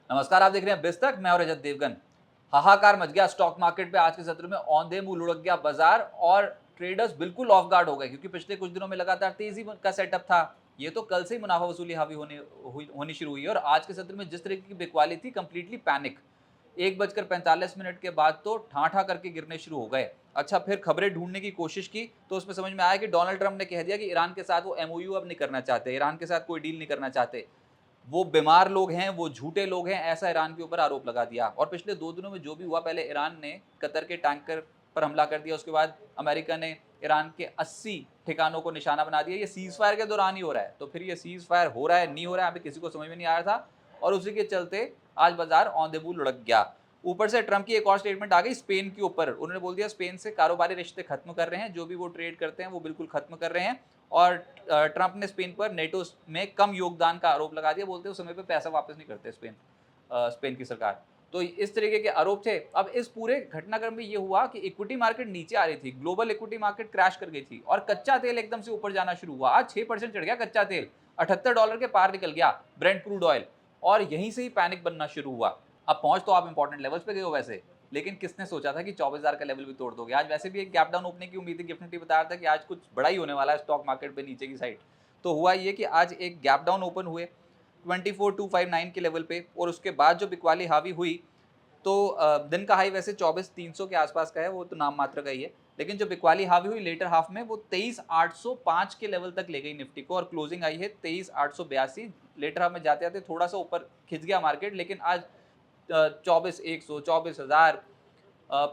नमस्कार, आप देख रहे हैं बिस्तक, मैं और रजत देवगन। हाहाकार मच गया स्टॉक मार्केट पे आज के सत्र में। औंधे मुंह लुढ़क गया बाजार और ट्रेडर्स बिल्कुल ऑफ गार्ड हो गए, क्योंकि पिछले कुछ दिनों में लगातार तेजी का सेटअप था। ये तो कल से ही मुनाफा वसूली हावी होनी शुरू हुई है और आज के सत्र में जिस तरीके की बिकवाली थी, कंप्लीटली पैनिक। 1:45 के बाद तो ठा करके गिरने शुरू हो गए। अच्छा, फिर खबरें ढूंढने की कोशिश की तो उसमें समझ में आया कि डोनाल्ड ट्रंप ने कह दिया कि ईरान के साथ वो एमओयू अब नहीं करना चाहते, ईरान के साथ कोई डील नहीं करना चाहते। वो बीमार लोग हैं, वो झूठे लोग हैं, ऐसा ईरान के ऊपर आरोप लगा दिया। और पिछले 2 दिनों में जो भी हुआ, पहले ईरान ने कतर के टैंकर पर हमला कर दिया, उसके बाद अमेरिका ने ईरान के 80 ठिकानों को निशाना बना दिया। ये सीज़ फायर के दौरान ही हो रहा है, तो फिर ये सीज़ फायर हो रहा है, नहीं हो रहा है, अभी किसी को समझ में नहीं आ रहा था और उसी के चलते आज बाजार औंधे मुँह लुढ़क गया। ऊपर से ट्रंप की एक और स्टेटमेंट आ गई स्पेन के ऊपर। उन्होंने बोल दिया स्पेन से कारोबारी रिश्ते खत्म कर रहे हैं, जो भी वो ट्रेड करते हैं वो बिल्कुल खत्म कर रहे हैं। और ट्रंप ने स्पेन पर नेटो में कम योगदान का आरोप लगा दिया, बोलते उस समय पे पैसा वापस नहीं करते स्पेन की सरकार। तो इस तरीके के आरोप थे। अब इस पूरे घटनाक्रम में ये हुआ कि इक्विटी मार्केट नीचे आ रही थी, ग्लोबल इक्विटी मार्केट क्रैश कर गई थी और कच्चा तेल एकदम से ऊपर जाना शुरू हुआ। आज 6% चढ़ गया कच्चा तेल, $78 के पार निकल गया ब्रेंट क्रूड ऑयल। और यहीं से ही पैनिक बनना शुरू हुआ। अब पहुंच तो आप इंपॉर्टेंट लेवल्स पे गए हो वैसे, लेकिन किसने सोचा था कि 24,000 का लेवल भी तोड़ दोगे। आज वैसे भी एक गैप डाउन ओपनिंग की उम्मीद थी, गिफ्ट निफ्टी बता रहा था कि आज कुछ बड़ा ही होने वाला है स्टॉक मार्केट पे नीचे की साइड। तो हुआ ये कि आज एक गैप डाउन ओपन हुए 24,259 के लेवल पे और उसके बाद जो बिकवाली हावी हुई तो दिन का हाई वैसे 24,300 के आसपास का है, वो तो नाम मात्र का ही है। लेकिन जो बिकवाली हावी हुई लेटर हाफ में, वो 23,805 के लेवल तक ले गई निफ्टी को और क्लोजिंग आई है 23,882। लेटर हाफ में जाते जाते थोड़ा सा ऊपर खिंच गया मार्केट, लेकिन आज 24,100, 24,000,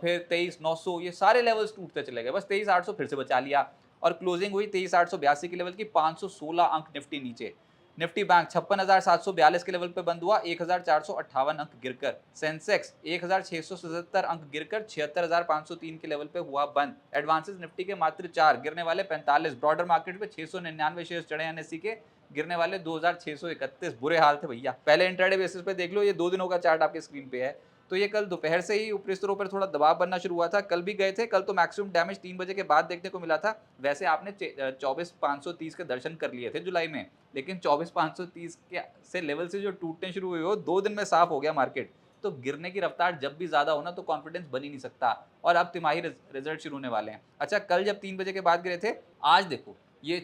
फिर 23,900, ये सारे लेवल्स टूटते चले गए। बस 23,800 फिर से बचा लिया और क्लोजिंग हुई 23,882 के लेवल की, 516 अंक निफ्टी नीचे। निफ्टी बैंक 56,742 के लेवल पे बंद हुआ, 1,458 अंक गिरकर। सेंसेक्स 1,677 अंक गिरकर 76,503 के लेवल पे हुआ बंद। एडवांसेस निफ्टी के मात्र 4, गिरने वाले 45। ब्रॉडर मार्केट पे 699 शेयर चढ़े एनएससी के, गिरने वाले 2,631। बुरे हाल थे भैया। पहले इंट्राडे बेसिस पे देख लो, ये 2 दिनों का चार्ट आपके स्क्रीन पे है। तो ये कल दोपहर से ही ऊपरी स्तरों पर थोड़ा दबाव बनना शुरू हुआ था। कल भी गए थे, कल तो मैक्सिमम डैमेज 3 बजे के बाद देखने को मिला था। वैसे आपने 24,530 के दर्शन कर लिए थे जुलाई में, लेकिन 24,530 के से लेवल से जो टूटने शुरू हुए हो, 2 दिन में साफ हो गया मार्केट। तो गिरने की रफ्तार जब भी ज्यादा होना तो कॉन्फिडेंस बन ही नहीं सकता। और अब तिमाही रिजल्ट शुरू होने वाले हैं। अच्छा, कल जब 3 बजे के बाद गिरे थे, आज देखो ये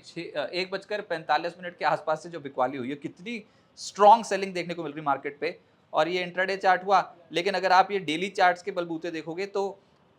1:45 के आसपास से जो बिकवाली हुई है, कितनी स्ट्रॉन्ग सेलिंग देखने को मिल रही मार्केट पे। और ये इंट्राडे चार्ट हुआ, लेकिन अगर आप ये डेली चार्ट्स के बलबूते देखोगे तो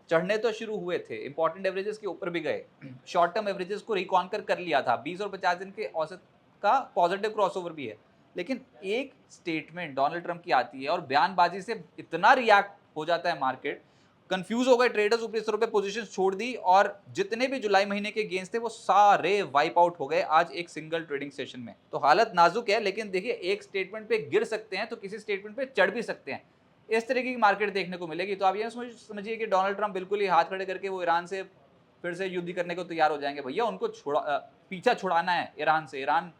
चढ़ने तो शुरू हुए थे, इंपॉर्टेंट एवरेजेस के ऊपर भी गए, शॉर्ट टर्म एवरेजेस को रिकॉन्कर कर लिया था, 20 और 50 दिन के औसत का पॉजिटिव क्रॉसओवर भी है। लेकिन एक स्टेटमेंट डोनाल्ड ट्रंप की आती है और बयानबाजी से इतना रिएक्ट हो जाता है मार्केट, कंफ्यूज हो गए ट्रेडर्स, ऊपरी स्तरों पे पोजीशन छोड़ दी और जितने भी जुलाई महीने के गेंस थे वो सारे वाइप आउट हो गए आज एक सिंगल ट्रेडिंग सेशन में। तो हालत नाजुक है, लेकिन देखिए एक स्टेटमेंट पे गिर सकते हैं तो किसी स्टेटमेंट पे चढ़ भी सकते हैं। इस तरीके की मार्केट देखने को मिलेगी। तो आप ये समझिए कि डोनाल्ड ट्रंप बिल्कुल ही हाथ खड़े करके वो ईरान से फिर से युद्ध करने को तैयार हो जाएंगे। भैया उनको पीछा छुड़ाना है ईरान से। ईरान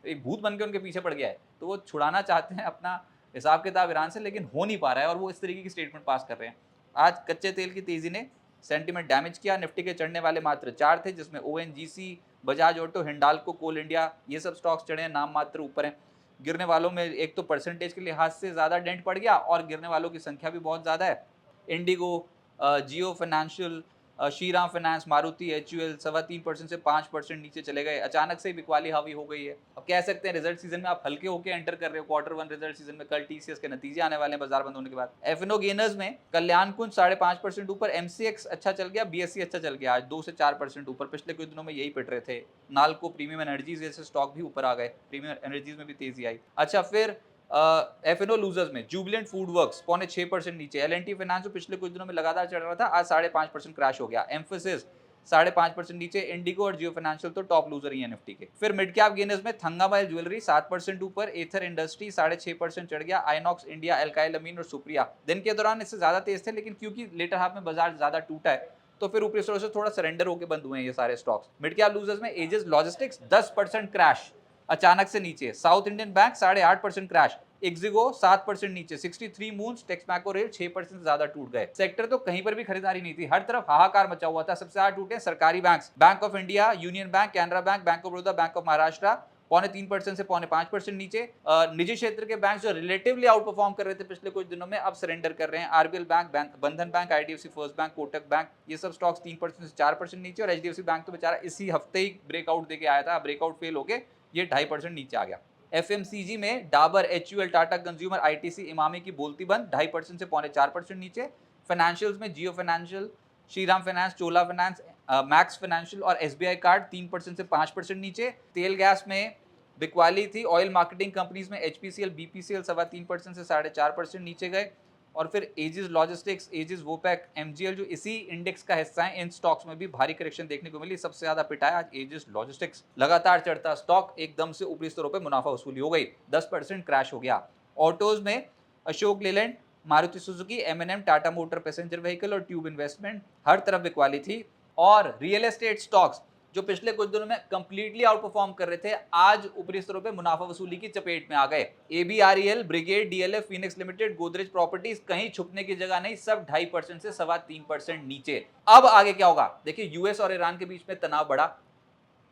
एक भूत बन के उनके पीछे पड़ गया है, तो वो छुड़ाना चाहते हैं अपना हिसाब किताब ईरान से, लेकिन हो नहीं पा रहा है और वो इस तरीके की स्टेटमेंट पास कर रहे हैं। आज कच्चे तेल की तेजी ने सेंटीमेंट डैमेज किया। निफ्टी के चढ़ने वाले मात्र 4 थे, जिसमें ओएनजीसी, बजाज ऑटो, हिंडाल्को, कोल इंडिया, ये सब स्टॉक्स चढ़े हैं, नाम मात्र ऊपर हैं। गिरने वालों में एक तो परसेंटेज के लिहाज से ज़्यादा डेंट पड़ गया और गिरने वालों की संख्या भी बहुत ज़्यादा है। IndiGo, Jio financial, Shriram finance, Maruti, HUL 3.25% से 5% नीचे चले गए। अचानक से बिकवाली हावी हो गई है। अब कह सकते हैं रिजल्ट सीजन में आप हल्के होकर एंटर कर रहे हो, Q1 रिजल्ट सीजन में। कल टीसीएस के नतीजे आने वाले हैं बाजार बंद होने के बाद। एफएनओ गेनर्स में कल्याण कुंज 5.5% ऊपर, एमसीएक्स अच्छा चल गया, बीएससी अच्छा चल गया आज 2 से 4% ऊपर। पिछले कुछ दिनों में यही पिट रहे थे। नाल्को, प्रीमियम एनर्जीज जैसे स्टॉक भी ऊपर आ गए, प्रीमियम एनर्जीज में भी तेजी आई। अच्छा, फिर एफएनओ लूजर्स में जुबिलेंट फूड वर्क्स 0.6% नीचे। एलएनटी फाइनेंस जो पिछले कुछ दिनों में लगातार चढ़ रहा था, आज 5.5% क्रैश हो गया। एम्फोसिस 5.5% नीचे। इंडिगो और जियो फाइनेंशियल तो टॉप लूजर ही है निफ्टी के। फिर मिड कैप गेनर्स में थंगामाइल ज्वेलरी 7% ऊपर, एथर इंडस्ट्री 6.5% चढ़ गया, आइनॉक्स इंडिया, एल्काइल अमीन और सुप्रिया दिन के दौरान इससे ज्यादा तेज थे, लेकिन क्योंकि लेटर हाफ में बाजार ज्यादा टूटा है तो फिर ऊपरी स्टोर से थोड़ा सरेंडर होकर बंद हुए हैं ये सारे स्टॉक्स। मिड कैप लूजर्स में एजिस लॉजिस्टिक्स 10% क्रैश अचानक से नीचे। South Indian bank 8.5% crash. Ixigo 7% नीचे। 63 मून्स, टेक्समैको रेल 6% से ज्यादा टूट गए। सेक्टर तो कहीं पर भी खरीदारी नहीं थी, हर तरफ हाहाकार मचा हुआ था। सबसे ज्यादा टूटे सरकारी bank, bank of India, union bank, Canara bank, bank of Baroda, bank of Maharashtra 3.25% से 5.5% नीचे। निजी क्षेत्र के बैंक जो रिलेटिवली आउट परफॉर्म कर रहे थे पिछले कुछ दिनों में, अब सरेंडर कर रहे हैं। आरबीएल बैंक, बंधन bank, IDFC first bank, Kotak bank, ये सब स्टॉक्स 3% से 4% नीचे। और एचडीएफसी बैंक तो बेचारा इसी हफ्ते ही ब्रेकआउट देके आया था, ब्रेकआउट फेल होके ये 2.5% नीचे आ गया। एफएमसीजी में Dabur, HUL, Tata consumer, ITC, Emami की बोलती बंद, 2.5% से 4.5% नीचे। फाइनेंशियल्स में जियो फाइनेंशियल, श्रीराम फाइनेंस, चोला फाइनेंस, मैक्स फाइनेंशियल और एसबीआई कार्ड 3% से 5% नीचे। तेल गैस में बिकवाली थी। ऑयल मार्केटिंग कंपनीज में एचपीसीएल, बीपीसीएल 3.25% से 4.5% नीचे गए। और फिर एजिस लॉजिस्टिक्स, एजिस वोपेक, एमजीएल जो इसी इंडेक्स का हिस्सा है, इन स्टॉक्स में भी भारी करेक्शन देखने को मिली। सबसे ज्यादा पिटाया आज एजिस लॉजिस्टिक्स, लगातार चढ़ता स्टॉक एकदम से ऊपरी स्तरों पर मुनाफा वसूली हो गई, 10% क्रैश हो गया। ऑटोज में अशोक लेलैंड, मारुति सुजुकी, एमएनएम, टाटा मोटर पैसेंजर व्हीकल और ट्यूब इन्वेस्टमेंट, हर तरफ बिकवाली थी। और रियल एस्टेट स्टॉक्स जो पिछले कुछ दिनों में कंप्लीटली आउट परफॉर्म कर रहे थे, आज ऊपरी स्तरों पे मुनाफा वसूली की चपेट में आ गए। ABREL, Brigade, DLF, Phoenix limited, Godrej properties, कहीं छुपने की जगह नहीं, सब 2.5% से 3.25% नीचे। अब आगे क्या होगा देखिए, यूएस और ईरान के बीच में तनाव बढ़ा,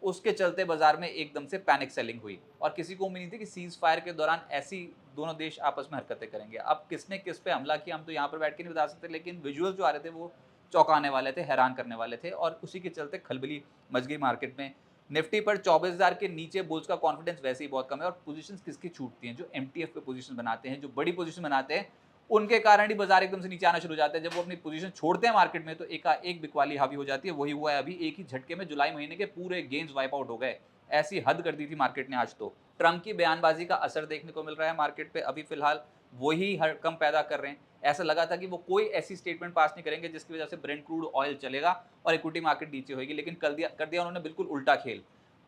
उसके चलते बाजार में एकदम से पैनिक सेलिंग हुई और किसी को उम्मीद नहीं थी कि सीज फायर के दौरान ऐसी दोनों देश आपस में हरकतें करेंगे। अब किसने किस पे हमला किया हम तो यहाँ पर बैठ के नहीं बता सकते, लेकिन विजुअल जो आ रहे थे वो चौंकाने वाले थे, हैरान करने वाले थे और उसी के चलते खलबली मच गई मार्केट में। निफ्टी पर 24,000 के नीचे बुल्स का कॉन्फिडेंस वैसे ही बहुत कम है और पोजीशंस किसकी छूटती हैं, जो एमटीएफ पे पोजीशन बनाते हैं, जो बड़ी पोजीशन बनाते हैं, उनके कारण ही बाजार एकदम से नीचे आना शुरू हो जाता है। जब वो अपनी पोजीशन छोड़ते हैं मार्केट में तो एक बिकवाली हावी हो जाती है। वही हुआ है अभी, एक ही झटके में जुलाई महीने के पूरे गेन्स वाइप आउट हो गए। ऐसी हद कर दी थी मार्केट ने आज तो। ट्रम्प की बयानबाजी का असर देखने को मिल रहा है मार्केट पे, अभी फिलहाल वही हड़कंप पैदा कर रहे हैं। ऐसा लगा था कि वो कोई ऐसी स्टेटमेंट पास नहीं करेंगे जिसकी वजह से ब्रेंट क्रूड ऑयल चलेगा और इक्विटी मार्केट नीचे होगी, लेकिन कर दिया उन्होंने बिल्कुल उल्टा खेल।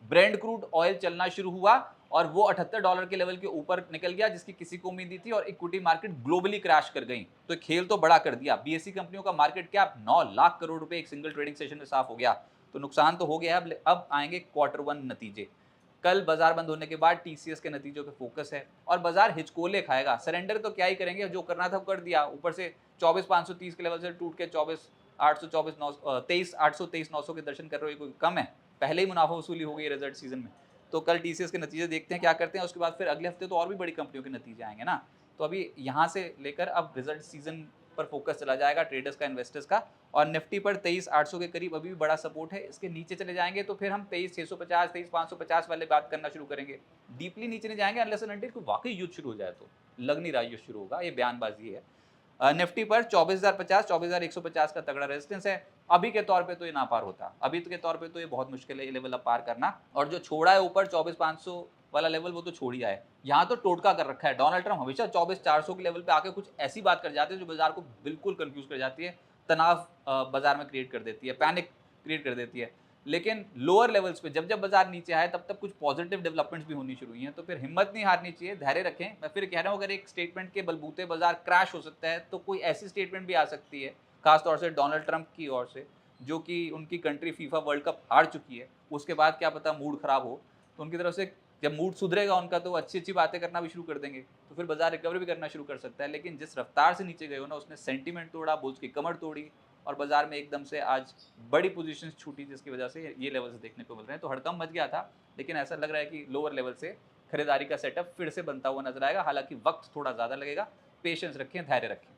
ब्रेंट क्रूड ऑयल चलना शुरू हुआ और वो $78 के लेवल के ऊपर निकल गया, जिसकी किसी को उम्मीद नहीं थी, और इक्विटी मार्केट ग्लोबली क्रैश कर गई। तो खेल तो बड़ा कर दिया। बीएसई कंपनियों का मार्केट कैप 9 लाख करोड़ रुपए एक सिंगल ट्रेडिंग सेशन में साफ हो गया। तो नुकसान तो हो गया। अब आएंगे Q1 नतीजे। कल बाजार बंद होने के बाद टीसीएस के नतीजों पे फोकस है और बाजार हिचकोले खाएगा। सरेंडर तो क्या ही करेंगे, जो करना था वो कर दिया। ऊपर से 24,530 के लेवल से टूट के 23,823,900 के दर्शन कर रहे हो, कोई कम है? पहले ही मुनाफा वसूली हो गई रिजल्ट सीजन में। तो कल टीसीएस के नतीजे देखते हैं क्या करते हैं। उसके बाद फिर अगले हफ्ते तो और भी बड़ी कंपनियों के नतीजे आएंगे ना। तो अभी यहाँ से लेकर अब रिजल्ट सीजन पर फोकस चला जाएगा ट्रेडर्स का, इन्वेस्टर्स का। और निफ्टी पर 23,800 के करीब अभी भी बड़ा सपोर्ट है। इसके नीचे चले जाएंगे तो फिर हम 23,650, 23,550 वाले बात करना शुरू करेंगे। डीपली नीचे नहीं जाएंगे अनलेस एंड अनटिल कोई वाकई युद्ध शुरू हो जाए। तो लग नहीं रहा युद्ध शुरू होगा, ये बयानबाजी है। निफ्टी पर 24,050, 24,150 का तगड़ा रेजिस्टेंस है। अभी के तौर पे तो ये नापार होता, अभी के तौर पे तो ये बहुत मुश्किल है ये लेवल अब पार करना। और जो छोड़ा है ऊपर 24,500 वाला लेवल, वो तो छोड़ ही आए। यहाँ तो टोटका कर रखा है। डोनाल्ड ट्रम्प हमेशा 24,400 के लेवल पे आके कुछ ऐसी बात कर जाते हैं जो बाजार को बिल्कुल कंफ्यूज कर जाती है, तनाव बाजार में क्रिएट कर देती है, पैनिक क्रिएट कर देती है। लेकिन लोअर लेवल्स पे जब बाजार नीचे आए तब तक कुछ पॉजिटिव डेवलपमेंट्स भी होनी शुरू हुई हैं। तो फिर हिम्मत नहीं हारनी चाहिए, धैर्य रखें। मैं फिर कह रहा हूँ, अगर एक स्टेटमेंट के बलबूते बाजार क्रैश हो सकता है तो कोई ऐसी स्टेटमेंट भी आ सकती है, खासतौर से डोनाल्ड ट्रंप की ओर से, जो कि उनकी कंट्री फीफा वर्ल्ड कप हार चुकी है। उसके बाद क्या पता मूड खराब हो, तो उनकी तरफ से जब मूड सुधरेगा उनका तो अच्छी अच्छी बातें करना भी शुरू कर देंगे, तो फिर बाजार रिकवर भी करना शुरू कर सकता है। लेकिन जिस रफ्तार से नीचे गए हो ना, उसने सेंटीमेंट तोड़ा, बुल्स की कमर तोड़ी और बाजार में एकदम से आज बड़ी पोजीशंस छूटी, जिसकी वजह से ये लेवल्स देखने को मिल रहे हैं। तो हड़कंप मच गया था, लेकिन ऐसा लग रहा है कि लोअर लेवल से खरीदारी का सेटअप फिर से बनता हुआ नजर आएगा। हालांकि वक्त थोड़ा ज़्यादा लगेगा, पेशेंस रखें, धैर्य रखें।